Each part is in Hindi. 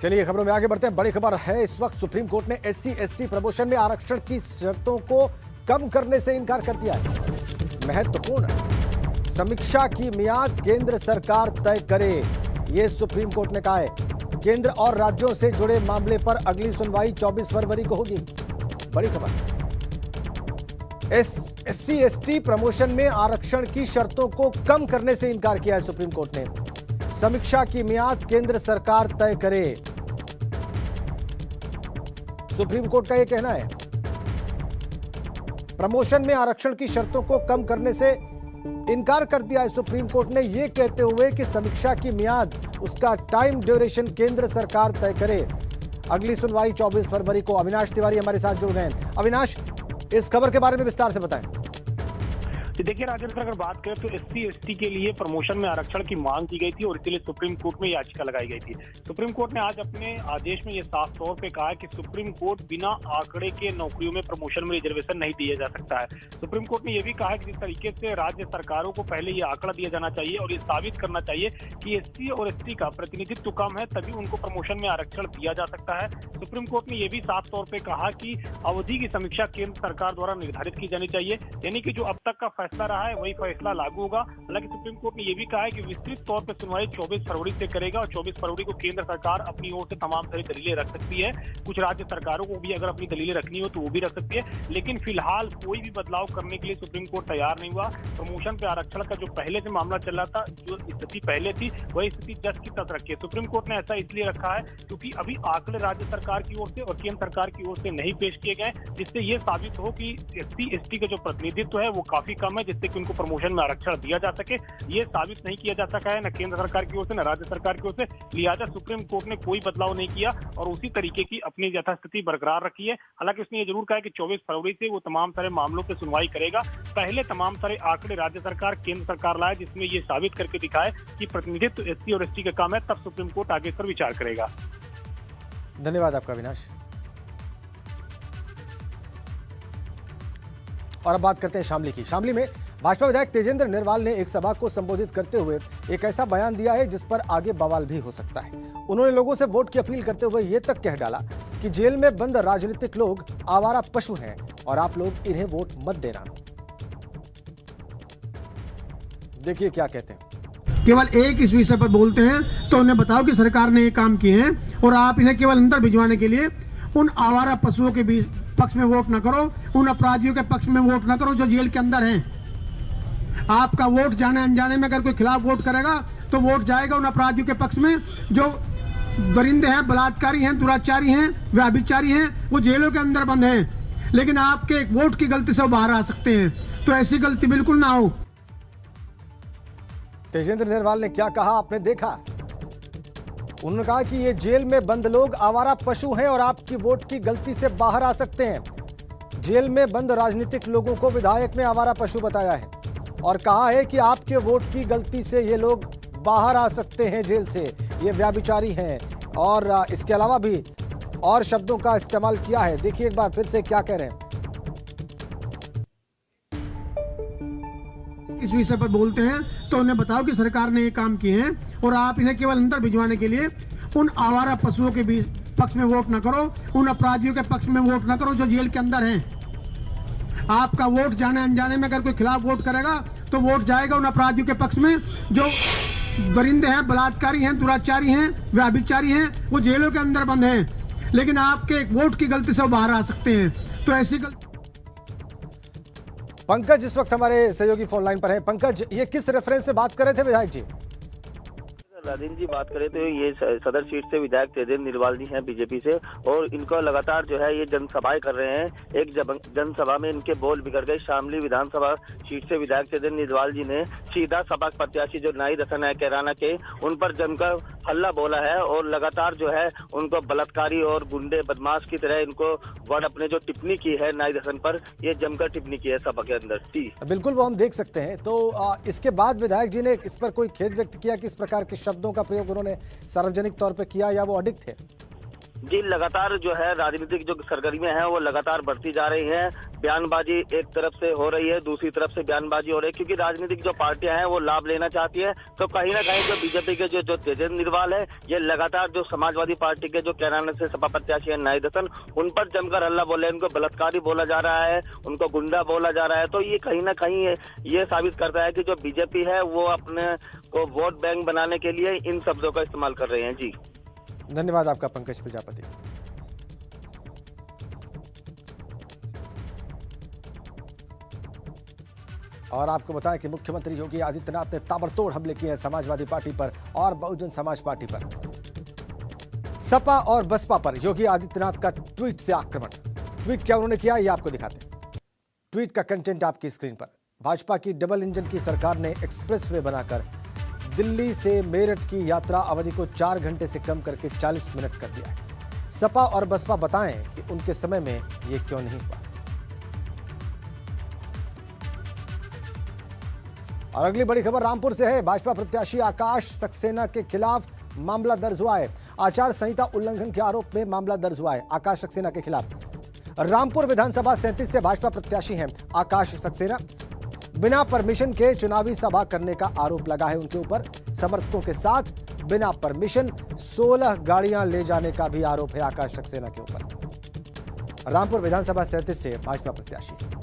चलिए खबरों में आगे बढ़ते हैं। बड़ी खबर है इस वक्त, सुप्रीम कोर्ट ने SC/ST प्रमोशन में आरक्षण की शर्तों को कम करने से इनकार कर दिया है। महत्वपूर्ण समीक्षा की मियाद केंद्र सरकार तय करे, यह सुप्रीम कोर्ट ने कहा है। केंद्र और राज्यों से जुड़े मामले पर अगली सुनवाई 24 फरवरी को होगी। बड़ी खबर, SC/ST प्रमोशन में आरक्षण की शर्तों को कम करने से इनकार किया है सुप्रीम कोर्ट ने। समीक्षा की मियाद केंद्र सरकार तय करे, सुप्रीम कोर्ट का यह कहना है। प्रमोशन में आरक्षण की शर्तों को कम करने से इनकार कर दिया है सुप्रीम कोर्ट ने, यह कहते हुए कि समीक्षा की मियाद, उसका टाइम ड्यूरेशन केंद्र सरकार तय करे। अगली सुनवाई 24 फरवरी को। अविनाश तिवारी हमारे साथ जुड़ गए हैं। अविनाश, इस खबर के बारे में विस्तार से बताएं। देखिए राजेंद्र, अगर बात करें तो SC/ST के लिए प्रमोशन में आरक्षण की मांग की गई थी और इसके लिए सुप्रीम कोर्ट में याचिका लगाई गई थी। सुप्रीम कोर्ट ने आज अपने आदेश में यह साफ तौर पे कहा है कि सुप्रीम कोर्ट बिना आंकड़े के नौकरियों में प्रमोशन में रिजर्वेशन नहीं दिया जा सकता है। सुप्रीम कोर्ट ने यह भी कहा है कि जिस तरीके से राज्य सरकारों को पहले ये आंकड़ा दिया जाना चाहिए और ये साबित करना चाहिए कि SC और ST का प्रतिनिधित्व कम है, तभी उनको प्रमोशन में आरक्षण दिया जा सकता है। सुप्रीम कोर्ट ने यह भी साफ तौर पर कहा कि अवधि की समीक्षा केंद्र सरकार द्वारा निर्धारित की जानी चाहिए, यानी कि जो अब तक का फैसला रहा है वही फैसला लागू होगा। हालांकि सुप्रीम कोर्ट ने यह भी कहा है कि विस्तृत तौर पर सुनवाई 24 फरवरी से करेगा और 24 फरवरी को केंद्र सरकार अपनी ओर से तमाम सारी दलीलें रख सकती है। कुछ राज्य सरकारों को भी अगर अपनी दलीलें रखनी हो तो वो भी रख सकती है, लेकिन फिलहाल कोई भी बदलाव करने के लिए सुप्रीम कोर्ट तैयार नहीं हुआ। प्रमोशन पे आरक्षण का जो पहले से मामला चल रहा था, जो स्थिति पहले थी वही स्थिति जस की तस रखी है। सुप्रीम कोर्ट ने ऐसा इसलिए रखा है क्योंकि अभी आंकड़े राज्य सरकार की ओर से और केंद्र सरकार की ओर से नहीं पेश किए गए, जिससे ये साबित हो कि SC/ST का जो प्रतिनिधित्व है वो काफी कम है, जिससे कि उनको प्रमोशन में आरक्षण दिया जा सके। ये साबित नहीं किया जा सका है, न केंद्र सरकार की ओर से न राज्य सरकार की ओर से। लिहाजा सुप्रीम कोर्ट ने कोई बदलाव नहीं किया और उसी तरीके की अपनी यथास्थिति बरकरार रखी है। हालांकि उसने ये जरूर कहा है कि 24 फरवरी से वो तमाम सारे मामलों पर सुनवाई करेगा। पहले तमाम सारे आंकड़े राज्य सरकार केंद्र सरकार लाए, जिसमें ये साबित करके दिखाए कि प्रतिनिधित्व SC और ST का काम है, तब सुप्रीम कोर्ट आगे इस पर विचार करेगा। धन्यवाद आपका अविनाश। और अब बात करते हैं शामली की। शामली में भाजपा विधायक तेजेंद्र निर्वाल ने एक सभा को संबोधित करते हुए एक ऐसा बयान दिया है जिस पर आगे बवाल भी हो सकता है। उन्होंने लोगों से वोट की अपील करते हुए यह तक कह डाला कि जेल में बंद राजनीतिक लोग आवारा पशु हैं और आप लोग इन्हें वोट मत देना। देखिए क्या कहते हैं। केवल एक इस विषय पर बोलते हैं तो उन्हें बताओ कि सरकार ने ये काम किए हैं और आप इन्हें केवल अंदर भिजवाने के लिए उन आवारा पशुओं के पक्ष में वोट न करो, उन अपराधियों के पक्ष में वोट न करो जो जेल के अंदर हैं। आपका वोट जाने अनजाने में अगर कोई खिलाफ वोट करेगा तो वोट जाएगा उन अपराधियों के पक्ष में जो दरिंदे हैं, बलात्कारी हैं, दुराचारी हैं, व्यभिचारी हैं, वो जेलों के अंदर बंद हैं। लेकिन आपके एक वोट की गलती से वो बाहर आ सकते हैं, तो ऐसी गलती बिल्कुल ना हो। तेजेंद्र निर्वाल ने क्या कहा आपने देखा। उन्होंने कहा कि ये जेल में बंद लोग आवारा पशु हैं और आपकी वोट की गलती से बाहर आ सकते हैं। जेल में बंद राजनीतिक लोगों को विधायक ने आवारा पशु बताया है और कहा है कि आपके वोट की गलती से ये लोग बाहर आ सकते हैं जेल से, ये व्यभिचारी हैं, और इसके अलावा भी और शब्दों का इस्तेमाल किया है। देखिए एक बार फिर से क्या कह रहे हैं। इस विषय पर बोलते हैं तो उन्हें बताओ कि सरकार ने ये काम किए हैं और आप इन्हें केवल अंदर भिजवाने के लिए उन आवारा पशुओं के पक्ष में वोट न करो, उन अपराधियों के पक्ष में वोट न करो जो जेल के अंदर हैं। आपका वोट जाने अनजाने में अगर कोई खिलाफ वोट करेगा तो वोट जाएगा उन अपराधियों के पक्ष में जो दरिंदे हैं, बलात्कारी हैं, दुराचारी हैं, व्यभिचारी हैं, वो जेलों के अंदर बंद हैं। लेकिन आपके एक वोट की गलती से वो बाहर आ सकते हैं, तो ऐसी गलती। पंकज इस वक्त हमारे सहयोगी फोन लाइन पर है। पंकज, ये किस रेफरेंस से बात कर रहे थे विधायक जी? राजेंद्र जी, बात करें तो ये सदर सीट से विधायक तेजेंद्र निर्वाल जी हैं बीजेपी से, और इनको लगातार जो है ये जनसभाएं कर रहे हैं। एक जनसभा में इनके बोल बिगड़ गए। शामली विधानसभा सीट से विधायक तेजेंद्र निर्वाल जी ने सीधा सपा प्रत्याशी जो नाई रसन है कैराना के, उन पर जमकर हल्ला बोला है और लगातार जो है उनको बलात्कारी और गुंडे बदमाश की तरह इनको वर्ड अपने जो टिप्पणी की है नाई रसन पर, ये जमकर टिप्पणी की है सभा के अंदर। बिल्कुल, वो हम देख सकते हैं। तो इसके बाद विधायक जी ने इस पर कोई खेद व्यक्त किया कि इस प्रकार के शब्दों का प्रयोग उन्होंने सार्वजनिक तौर पर किया या वो अडिग थे? जी, लगातार जो है राजनीतिक जो सरगर्मियां हैं वो लगातार बढ़ती जा रही हैं। बयानबाजी एक तरफ से हो रही है, दूसरी तरफ से बयानबाजी हो रही है, क्योंकि राजनीतिक जो पार्टियां हैं वो लाभ लेना चाहती है। तो कहीं ना कहीं जो बीजेपी के जो तेजेंद्र निर्वाल है, ये लगातार जो समाजवादी पार्टी के जो कैराना से सपा प्रत्याशी है नाहिद हसन, उन पर जमकर हल्ला बोले, उनको बलात्कारी बोला जा रहा है, उनको गुंडा बोला जा रहा है। तो ये कहीं ना कहीं ये साबित करता है कि जो बीजेपी है वो अपने को वोट बैंक बनाने के लिए इन शब्दों का इस्तेमाल कर रहे हैं। जी, धन्यवाद आपका पंकज प्रजापति। और आपको बताएं कि मुख्यमंत्री योगी आदित्यनाथ ने ताबड़तोड़ हमले किए हैं समाजवादी पार्टी पर और बहुजन समाज पार्टी पर। सपा और बसपा पर योगी आदित्यनाथ का ट्वीट से आक्रमण। ट्वीट क्या उन्होंने किया ये आपको दिखाते हैं। ट्वीट का कंटेंट आपकी स्क्रीन पर। भाजपा की डबल इंजन की सरकार ने एक्सप्रेसवे बनाकर दिल्ली से मेरठ की यात्रा अवधि को 4 घंटे से कम करके 40 मिनट कर दिया है। सपा और बसपा बताएं कि उनके समय में ये क्यों नहीं हुआ। और अगली बड़ी खबर रामपुर से है। भाजपा प्रत्याशी आकाश सक्सेना के खिलाफ मामला दर्ज हुआ है। आचार संहिता उल्लंघन के आरोप में मामला दर्ज हुआ है आकाश सक्सेना के खिलाफ। रामपुर विधानसभा 37 से भाजपा प्रत्याशी हैं आकाश सक्सेना। बिना परमिशन के चुनावी सभा करने का आरोप लगा है उनके ऊपर। समर्थकों के साथ बिना परमिशन 16 गाड़ियां ले जाने का भी आरोप है आकाश सक्सेना के ऊपर। रामपुर विधानसभा 37 से भाजपा प्रत्याशी।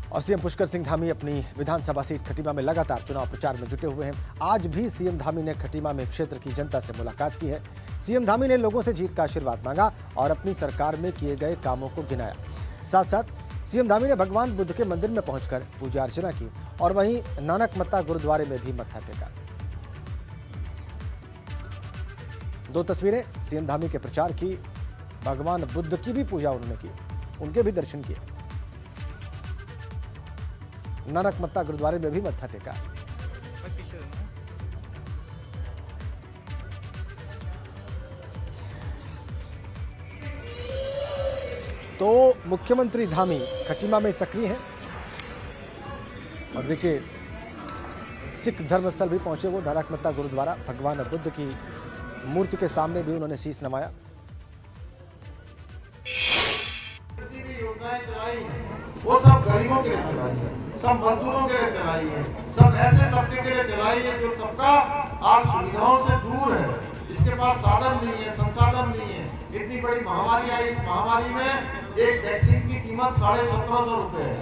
और सीएम पुष्कर सिंह धामी अपनी विधानसभा सीट खटीमा में लगातार चुनाव प्रचार में जुटे हुए हैं। आज भी सीएम धामी ने खटीमा में क्षेत्र की जनता से मुलाकात की है। सीएम धामी ने लोगों से जीत का आशीर्वाद मांगा और अपनी सरकार में किए गए कामों को गिनाया। साथ साथ सीएम धामी ने भगवान बुद्ध के मंदिर में पहुंचकर पूजा अर्चना की और वहीं नानक मत्ता गुरुद्वारे में भी मत्था टेका। 2 तस्वीरें सीएम धामी के प्रचार की। भगवान बुद्ध की भी पूजा उन्होंने की, उनके भी दर्शन किए। नानक मत्ता गुरुद्वारे में भी मत्था टेका। तो मुख्यमंत्री धामी खटीमा में सक्रिय हैं और देखिए सिख धर्मस्थल भी पहुंचे वो नानक मत्ता गुरुद्वारा। भगवान बुद्ध की मूर्ति के सामने भी उन्होंने शीश नवाया। वो सब गरीबों के लिए चलाई है, सब मजदूरों के लिए चलाई है, सब ऐसे तबके के लिए चलाई है जो तबका आज सुविधाओं से दूर है, इसके पास साधन नहीं है, संसाधन नहीं है। इतनी बड़ी महामारी आई, इस महामारी में एक वैक्सीन की कीमत 1750 रुपए है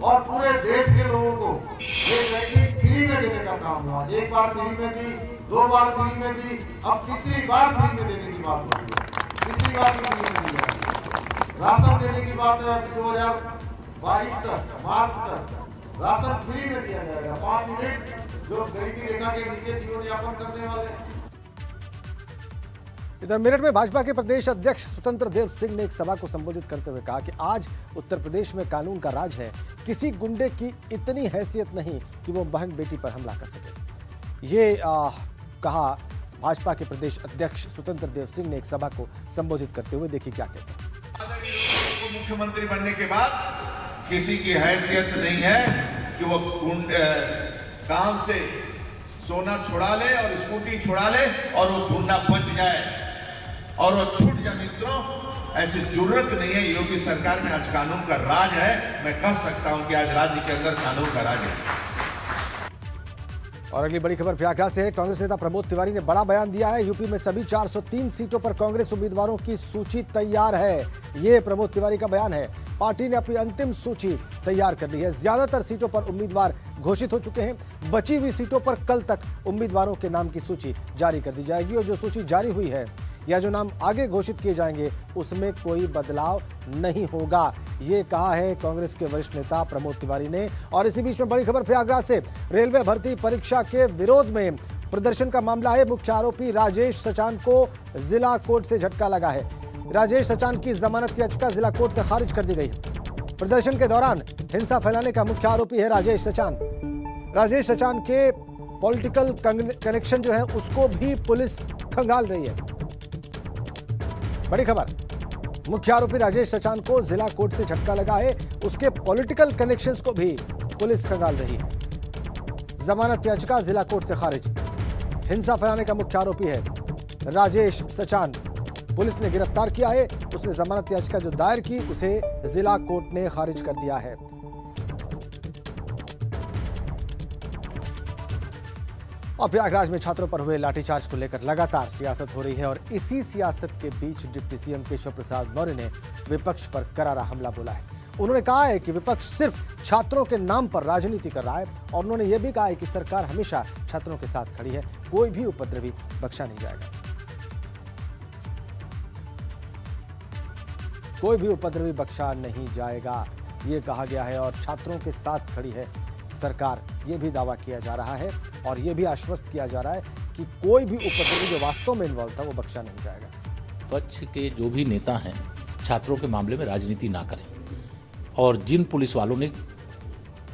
और पूरे देश के लोगों को एक वैक्सीन फ्री में देने का काम हुआ। एक बार फ्री में दी, 2 बार फ्री में दी, अब तीसरी बार फ्री में देने की बात होती है। तीसरी बार फ्री में दी है। राशन देने की बात है 2022 तक, मार्च तक राशन फ्री में दिया जाएगा। 5 यूनिट जो गरीबी रेखा के नीचे जीवन यापन करने वाले। इधर मेरठ में भाजपा के प्रदेश अध्यक्ष स्वतंत्र देव सिंह ने एक सभा को संबोधित करते हुए कहा कि आज उत्तर प्रदेश में कानून का राज है, किसी गुंडे की इतनी हैसियत नहीं कि वो बहन बेटी पर हमला कर सके। ये कहा भाजपा के प्रदेश अध्यक्ष स्वतंत्र देव सिंह ने एक सभा को संबोधित करते हुए। देखिए क्या कहते हैं। मुख्यमंत्री बनने के बाद किसी की हैसियत नहीं है कि वो काम से सोना छुड़ा ले और स्कूटी छुड़ा ले और वो गुंडा बच जाए और वो छूट जाए। मित्रों, ऐसी जरूरत नहीं है। योगी सरकार में आज कानून का राज है। मैं कह सकता हूं कि आज राज्य के अंदर कानून का राज है। और अगली बड़ी खबर प्रयागराज से है। कांग्रेस नेता प्रमोद तिवारी ने बड़ा बयान दिया है। यूपी में सभी 403 सीटों पर कांग्रेस उम्मीदवारों की सूची तैयार है। ये प्रमोद तिवारी का बयान है। पार्टी ने अपनी अंतिम सूची तैयार कर ली है। ज्यादातर सीटों पर उम्मीदवार घोषित हो चुके हैं। बची हुई सीटों पर कल तक उम्मीदवारों के नाम की सूची जारी कर दी जाएगी और जो सूची जारी हुई है या जो नाम आगे घोषित किए जाएंगे उसमें कोई बदलाव नहीं होगा। ये कहा है कांग्रेस के वरिष्ठ नेता प्रमोद तिवारी ने। और इसी बीच में बड़ी खबर प्रयागराज से। रेलवे भर्ती परीक्षा के विरोध में प्रदर्शन का मामला है। मुख्य आरोपी राजेश सचान को जिला कोर्ट से झटका लगा है। राजेश सचान की जमानत याचिका जिला कोर्ट से खारिज कर दी गई है। प्रदर्शन के दौरान हिंसा फैलाने का मुख्य आरोपी है राजेश सचान। राजेश सचान के पॉलिटिकल कनेक्शन जो है उसको भी पुलिस खंगाल रही है। बड़ी खबर, मुख्य आरोपी राजेश सचान को जिला कोर्ट से झटका लगा है। उसके पॉलिटिकल कनेक्शंस को भी पुलिस खंगाल रही है। जमानत याचिका जिला कोर्ट से खारिज। हिंसा फैलाने का मुख्य आरोपी है राजेश सचान। पुलिस ने गिरफ्तार किया है। उसने जमानत याचिका जो दायर की उसे जिला कोर्ट ने खारिज कर दिया है। और प्रयागराज में छात्रों पर हुए लाठीचार्ज को लेकर लगातार सियासत हो रही है और इसी सियासत के बीच डिप्टी सीएम केशव प्रसाद मौर्य ने विपक्ष पर करारा हमला बोला है। उन्होंने कहा है कि विपक्ष सिर्फ छात्रों के नाम पर राजनीति कर रहा है और उन्होंने यह भी कहा है कि सरकार हमेशा छात्रों के साथ खड़ी है, कोई भी उपद्रवी बख्शा नहीं जाएगा। कोई भी उपद्रवी बख्शा नहीं जाएगा, ये कहा गया है और छात्रों के साथ खड़ी है सरकार, ये भी दावा किया जा रहा है और ये भी आश्वस्त किया जा रहा है कि कोई भी उपद्रवी जो वास्तव में इन्वॉल्व था वो बख्शा नहीं जाएगा। पक्ष के जो भी नेता हैं छात्रों के मामले में राजनीति ना करें और जिन पुलिस वालों ने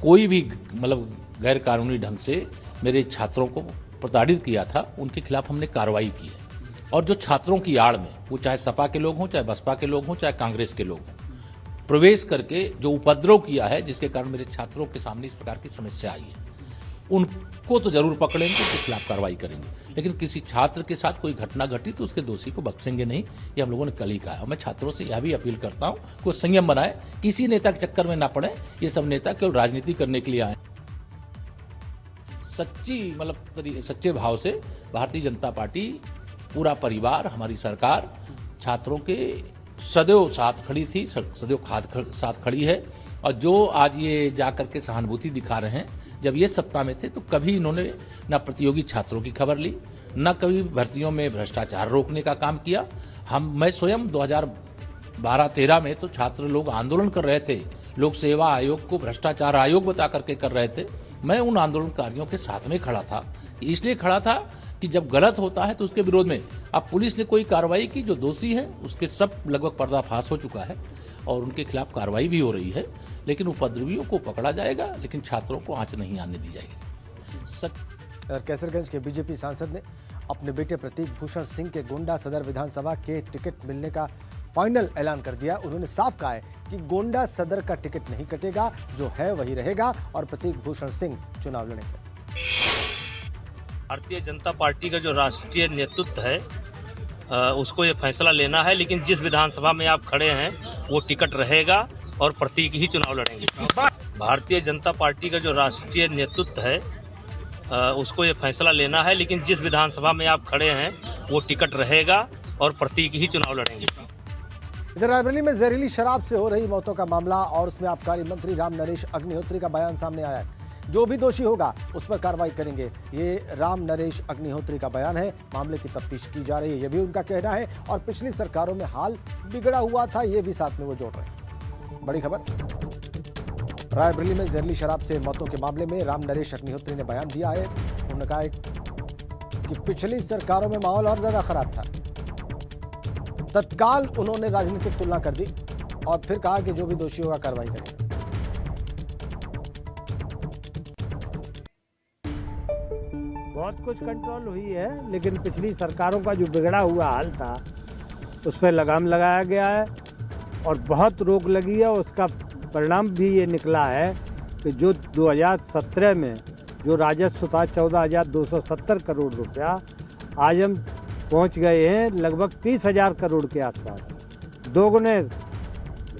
कोई भी गैर कानूनी ढंग से मेरे छात्रों को प्रताड़ित किया था उनके खिलाफ हमने कार्रवाई की है। और जो छात्रों की आड़ में, वो चाहे सपा के लोग हों, चाहे बसपा के लोग हों, चाहे कांग्रेस के लोग हों, प्रवेश करके जो उपद्रव किया है जिसके कारण मेरे छात्रों के सामने इस प्रकार की समस्या आई है, उनको तो जरूर पकड़ेंगे, उसके खिलाफ कार्रवाई करेंगे। लेकिन किसी छात्र के साथ कोई घटना घटी तो उसके दोषी को बख्शेंगे नहीं, ये हम लोगों ने कल ही कहा है। और मैं छात्रों से यह भी अपील करता हूं कि वो संयम बनाए, किसी नेता के चक्कर में ना पड़े। ये सब नेता केवल राजनीति करने के लिए आए। सच्चे भाव से भारतीय जनता पार्टी, पूरा परिवार, हमारी सरकार छात्रों के सदैव साथ खड़ी थी, सदैव साथ खड़ी है। और जो आज ये जाकर के सहानुभूति दिखा रहे हैं, जब ये सत्ता में थे तो कभी इन्होंने न प्रतियोगी छात्रों की खबर ली, न कभी भर्तियों में भ्रष्टाचार रोकने का काम किया। मैं स्वयं 2012-13 में तो छात्र लोग आंदोलन कर रहे थे, लोक सेवा आयोग को भ्रष्टाचार आयोग बता करके कर रहे थे। मैं उन आंदोलनकारियों के साथ में खड़ा था, इसलिए खड़ा था कि जब गलत होता है तो उसके विरोध में अब पुलिस ने कोई कार्रवाई की, जो दोषी है उसके सब लगभग पर्दाफाश हो चुका है और उनके खिलाफ कार्रवाई भी हो रही है। लेकिन उपद्रवियों को पकड़ा जाएगा, लेकिन छात्रों को आंच नहीं आने दी जाएगी। कैसरगंज के बीजेपी सांसद ने अपने बेटे प्रतीक भूषण सिंह के गोंडा सदर विधानसभा के टिकट मिलने का फाइनल ऐलान कर दिया। उन्होंने साफ कहा है कि गोंडा सदर का टिकट नहीं कटेगा, जो है वही रहेगा और प्रतीक भूषण सिंह चुनाव लड़ेंगे। भारतीय जनता पार्टी का जो राष्ट्रीय नेतृत्व है उसको ये फैसला लेना है, लेकिन जिस विधानसभा में आप खड़े हैं वो टिकट रहेगा और प्रतीक ही चुनाव लड़ेंगे। भारतीय जनता पार्टी का जो राष्ट्रीय नेतृत्व है उसको ये फैसला लेना है, लेकिन जिस विधानसभा में आप खड़े हैं वो टिकट रहेगा और प्रतीक ही चुनाव लड़ेंगे। इधर रायबरेली में जहरीली शराब से हो रही मौतों का मामला और उसमें आबकारी मंत्री राम नरेश अग्निहोत्री का बयान सामने आया है। जो भी दोषी होगा उस पर कार्रवाई करेंगे, ये राम नरेश अग्निहोत्री का बयान है। मामले की तफ्तीश की जा रही है, ये भी उनका कहना है। और पिछली सरकारों में हाल बिगड़ा हुआ था, ये भी साथ में वो जोड़ रहे हैं। बड़ी खबर, रायबरेली में जहरीली शराब से मौतों के मामले में राम नरेश अग्निहोत्री ने बयान दिया है। उन्होंने कहा कि पिछली सरकारों में माहौल और ज्यादा खराब था। तत्काल उन्होंने राजनीतिक तुलना कर दी और फिर कहा कि जो भी दोषी होगा कार्रवाई करेंगे। बहुत कुछ कंट्रोल हुई है, लेकिन पिछली सरकारों का जो बिगड़ा हुआ हाल था उस पर लगाम लगाया गया है और बहुत रोक लगी है। उसका परिणाम भी ये निकला है कि जो 2017 में जो राजस्व था 14,270 करोड़ रुपया, आज हम पहुंच गए हैं लगभग 30,000 करोड़ के आसपास, दोगुने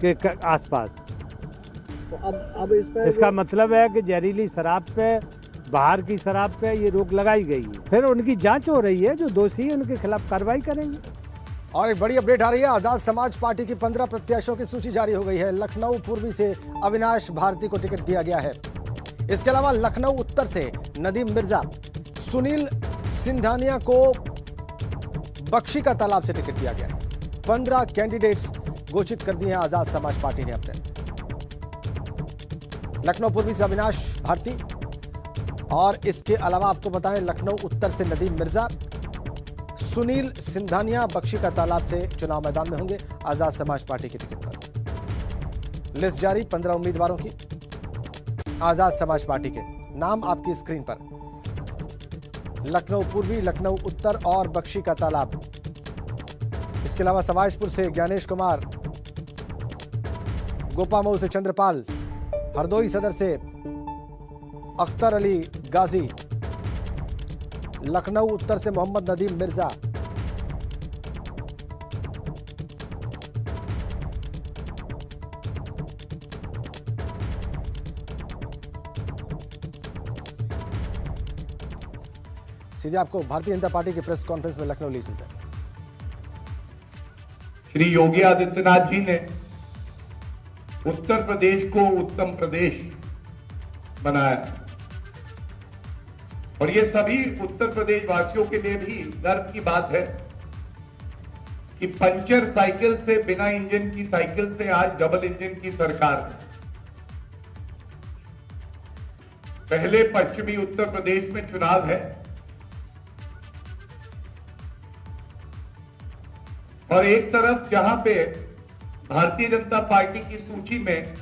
के आसपास। तो अब इस पर इसका मतलब है कि जहरीली शराब पे, बाहर की शराब पे ये रोक लगाई गई है। फिर उनकी जांच हो रही है, जो दोषी है उनके खिलाफ कार्रवाई करेंगे। और एक बड़ी अपडेट आ रही है, आजाद समाज पार्टी की 15 प्रत्याशियों की सूची जारी हो गई है। लखनऊ पूर्वी से अविनाश भारती को टिकट दिया गया है। इसके अलावा लखनऊ उत्तर से नदीम मिर्जा, सुनील सिंधानिया को बख्शी का तालाब से टिकट दिया गया है। 15 कैंडिडेट्स घोषित कर दिए हैं आजाद समाज पार्टी ने अपने। लखनऊ पूर्वी से अविनाश भारती और इसके अलावा आपको बताएं लखनऊ उत्तर से नदीम मिर्जा, सुनील सिंधानिया बख्शी का तालाब से चुनाव मैदान में होंगे आजाद समाज पार्टी की टिकट पर। लिस्ट जारी 15 उम्मीदवारों की आजाद समाज पार्टी के नाम आपकी स्क्रीन पर। लखनऊ पूर्वी, लखनऊ उत्तर और बख्शी का तालाब। इसके अलावा सवाजपुर से ज्ञानेश कुमार, गोपामऊ से चंद्रपाल, हरदोई सदर से अख्तर अली गाजी, लखनऊ उत्तर से मोहम्मद नदीम मिर्जा, सीधे आपको भारतीय जनता पार्टी की प्रेस कॉन्फ्रेंस में लखनऊ ले चलते हैं। श्री योगी आदित्यनाथ जी ने उत्तर प्रदेश को उत्तम प्रदेश बनाया और ये सभी उत्तर प्रदेश वासियों के लिए भी गर्व की बात है कि पंचर साइकिल से, बिना इंजन की साइकिल से आज डबल इंजन की सरकार है। पहले पश्चिमी उत्तर प्रदेश में चुनाव है और एक तरफ जहां पे भारतीय जनता पार्टी की सूची में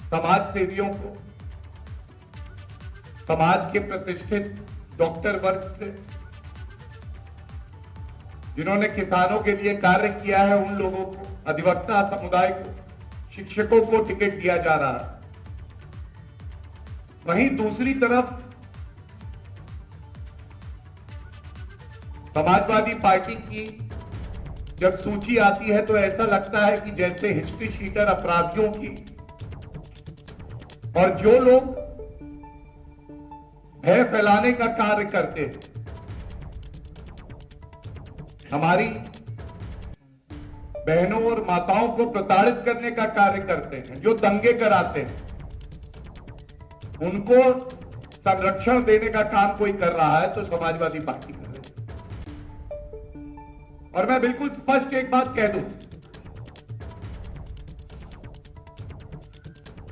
समाज सेवियों को, समाज के प्रतिष्ठित डॉक्टर वर्ग से, जिन्होंने किसानों के लिए कार्य किया है, उन लोगों को, अधिवक्ता समुदाय को, शिक्षकों को टिकट दिया जा रहा है। वहीं दूसरी तरफ समाजवादी पार्टी की जब सूची आती है तो ऐसा लगता है कि जैसे हिस्ट्री शीटर अपराधियों की, और जो लोग भय फैलाने का कार्य करते हैं, हमारी बहनों और माताओं को प्रताड़ित करने का कार्य करते हैं, जो दंगे कराते हैं, उनको संरक्षण देने का काम कोई कर रहा है तो समाजवादी पार्टी कर रही है। और मैं बिल्कुल स्पष्ट एक बात कह दूं,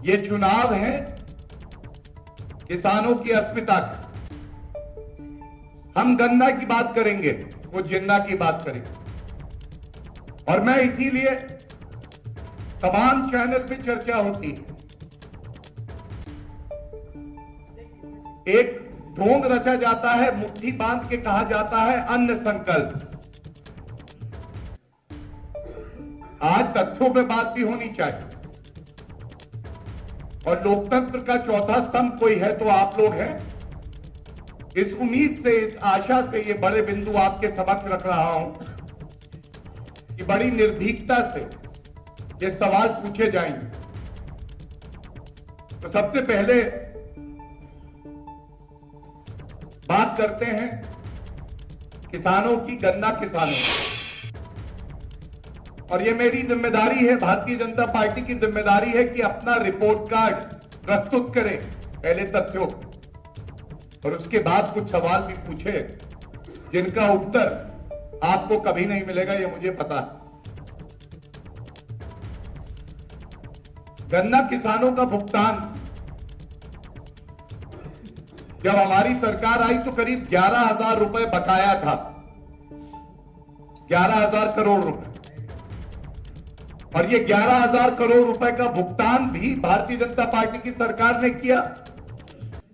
ये चुनाव है किसानों की अस्मिता का। हम गन्ना की बात करेंगे, वो जिन्ना की बात करेंगे। और मैं इसीलिए तमाम चैनल पे चर्चा होती है, एक ढोंग रचा जाता है, मुट्ठी बांध के कहा जाता है अन्न संकल्प। आज तथ्यों पे बात भी होनी चाहिए और लोकतंत्र का चौथा स्तंभ कोई है तो आप लोग हैं। इस उम्मीद से, इस आशा से ये बड़े बिंदु आपके समक्ष रख रहा हूं कि बड़ी निर्भीकता से ये सवाल पूछे जाएंगे। तो सबसे पहले बात करते हैं किसानों की, गन्ना किसानों की। और ये मेरी जिम्मेदारी है, भारतीय जनता पार्टी की जिम्मेदारी है कि अपना रिपोर्ट कार्ड प्रस्तुत करें पहले तथ्यों और उसके बाद कुछ सवाल भी पूछे जिनका उत्तर आपको कभी नहीं मिलेगा, ये मुझे पता है। गन्ना किसानों का भुगतान जब हमारी सरकार आई तो करीब 11,000 रुपए बकाया था, 11,000 करोड़ रुपए। और ये 11,000 करोड़ रुपए का भुगतान भी भारतीय जनता पार्टी की सरकार ने किया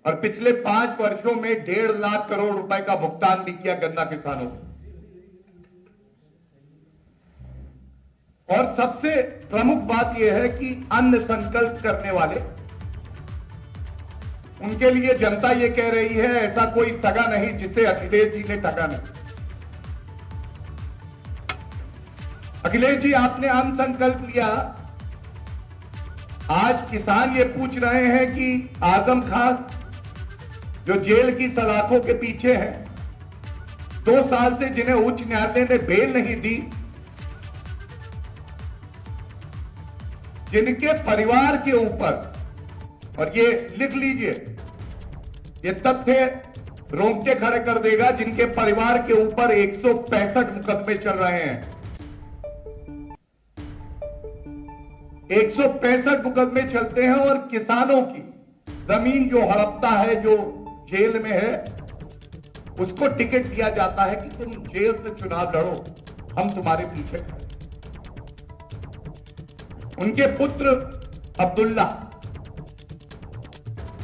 और पिछले 5 वर्षों में 1.5 लाख करोड़ रुपए का भुगतान भी किया गन्ना किसानों को। और सबसे प्रमुख बात यह है कि अन्न संकल्प करने वाले, उनके लिए जनता ये कह रही है ऐसा कोई सगा नहीं जिसे अखिलेश जी ने ठगा नहीं। अखिलेश जी, आपने अन्न संकल्प लिया, आज किसान ये पूछ रहे हैं कि आजम खान जो जेल की सलाखों के पीछे हैं, 2 साल से जिन्हें उच्च न्यायालय ने बेल नहीं दी, जिनके परिवार के ऊपर, और ये लिख लीजिए, ये तथ्य रोंगटे खड़े कर देगा, जिनके परिवार के ऊपर 165 मुकदमे चल रहे हैं। 165 मुकदमे चलते हैं और किसानों की जमीन जो हड़पता है, जो जेल में है, उसको टिकट दिया जाता है कि तुम जेल से चुनाव लड़ो, हम तुम्हारे पीछे। उनके पुत्र अब्दुल्ला,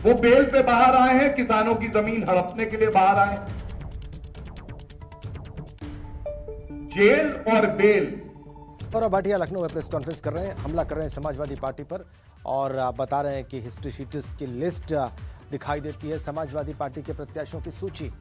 वो बेल पे बाहर आए हैं, किसानों की जमीन हड़पने के लिए बाहर आए। जेल और बेल। गौरव भाटिया लखनऊ में प्रेस कॉन्फ्रेंस कर रहे हैं, हमला कर रहे हैं समाजवादी पार्टी पर और बता रहे हैं कि हिस्ट्री शीटर्स की लिस्ट दिखाई देती है समाजवादी पार्टी के प्रत्याशियों की सूची।